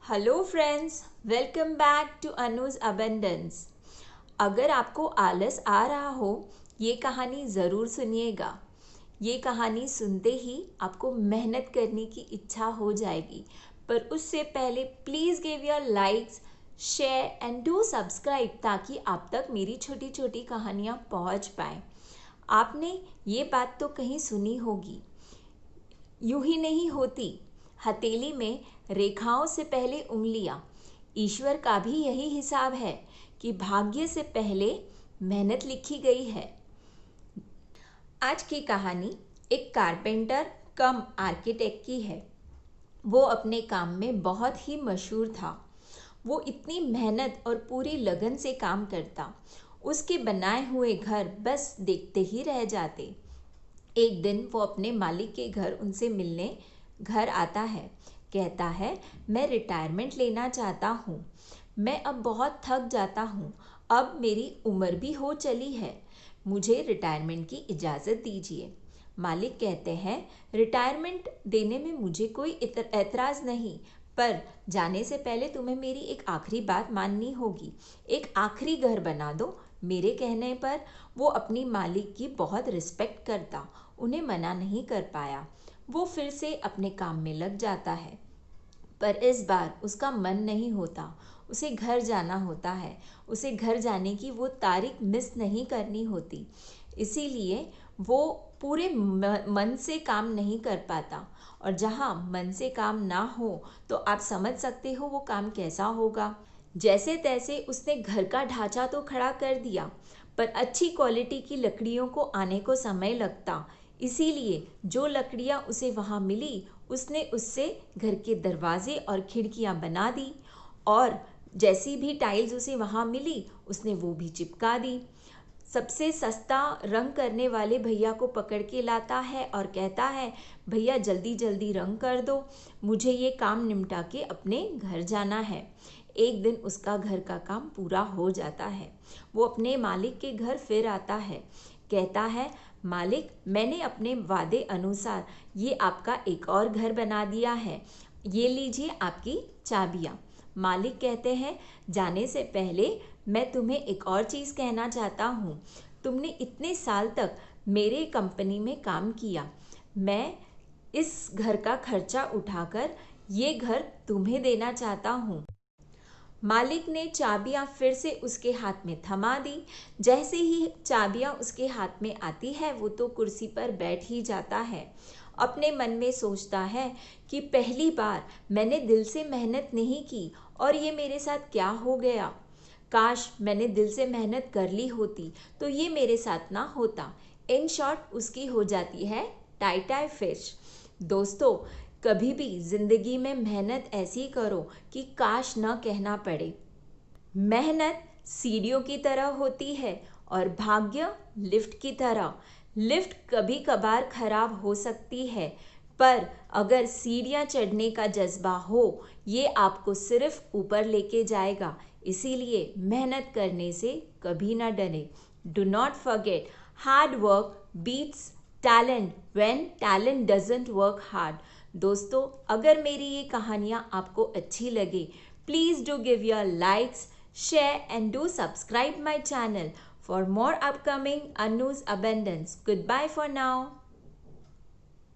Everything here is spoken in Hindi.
Hello friends, welcome back to Anuj abundance. अगर आपको आलस आ रहा हो, ये कहानी ज़रूर सुनिएगा। ये कहानी सुनते ही आपको मेहनत करने की इच्छा हो जाएगी, पर उससे पहले please give your likes, share and do subscribe ताकि आप तक मेरी छोटी छोटी कहानियाँ पहुँच पाए। आपने ये बात तो कहीं सुनी होगी, यूं ही नहीं होती हथेली में रेखाओं से पहले उंगलियां। ईश्वर का भी यही हिसाब है कि भाग्य से पहले मेहनत लिखी गई है। आज की कहानी एक कारपेंटर कम आर्किटेक्ट की है। वो अपने काम में बहुत ही मशहूर था। वो इतनी मेहनत और पूरी लगन से काम करता, उसके बनाए हुए घर बस देखते ही रह जाते। एक दिन वो अपने मालिक के घर उनसे मिलने घर आता है। कहता है, मैं रिटायरमेंट लेना चाहता हूँ। मैं अब बहुत थक जाता हूँ। अब मेरी उम्र भी हो चली है। मुझे रिटायरमेंट की इजाज़त दीजिए। मालिक कहते हैं, रिटायरमेंट देने में मुझे कोई एतराज़ नहीं, पर जाने से पहले तुम्हें मेरी एक आखिरी बात माननी होगी। एक आखिरी घर बना दो। मेरे कहने पर वो अपनी मालिक की बहुत रिस्पेक्ट करता, उन्हें मना नहीं कर पाया। वो फिर से अपने काम में लग जाता है, पर इस बार उसका मन नहीं होता। उसे घर जाना होता है। उसे घर जाने की वो तारीख मिस नहीं करनी होती, इसीलिए वो पूरे मन से काम नहीं कर पाता। और जहाँ मन से काम ना हो तो आप समझ सकते हो वो काम कैसा होगा। जैसे तैसे उसने घर का ढांचा तो खड़ा कर दिया, पर अच्छी क्वालिटी की लकड़ियों को आने को समय लगता। इसीलिए जो लकड़ियाँ उसे वहाँ मिली, उसने उससे घर के दरवाजे और खिड़कियाँ बना दी, और जैसी भी टाइल्स उसे वहाँ मिली उसने वो भी चिपका दी। सबसे सस्ता रंग करने वाले भैया को पकड़ के लाता है और कहता है, भैया जल्दी जल्दी रंग कर दो, मुझे ये काम निपटा के अपने घर जाना है। एक दिन उसका घर का काम पूरा हो जाता है। वो अपने मालिक के घर फिर आता है। कहता है, मालिक, मैंने अपने वादे अनुसार ये आपका एक और घर बना दिया है। ये लीजिए आपकी चाबियाँ। मालिक कहते हैं, जाने से पहले मैं तुम्हें एक और चीज़ कहना चाहता हूँ। तुमने इतने साल तक मेरे कंपनी में काम किया। मैं इस घर का खर्चा उठाकर ये घर तुम्हें देना चाहता हूँ। मालिक ने चाबियां फिर से उसके हाथ में थमा दी। जैसे ही चाबियां उसके हाथ में आती है, वो तो कुर्सी पर बैठ ही जाता है। अपने मन में सोचता है कि पहली बार मैंने दिल से मेहनत नहीं की और ये मेरे साथ क्या हो गया। काश मैंने दिल से मेहनत कर ली होती तो ये मेरे साथ ना होता। इन शॉर्ट उसकी हो जाती है टाई टाई फिश। दोस्तों, कभी भी जिंदगी में मेहनत ऐसी करो कि काश न कहना पड़े। मेहनत सीढ़ियों की तरह होती है और भाग्य लिफ्ट की तरह। लिफ्ट कभी कभार खराब हो सकती है, पर अगर सीढ़ियाँ चढ़ने का जज्बा हो, ये आपको सिर्फ ऊपर लेके जाएगा। इसीलिए मेहनत करने से कभी ना डरे। Do not forget, hard work beats talent when talent doesn't work hard. दोस्तों, अगर मेरी ये कहानियाँ आपको अच्छी लगे, please do give your likes, share and do subscribe my channel for more upcoming Anu's Abundance. Goodbye for now.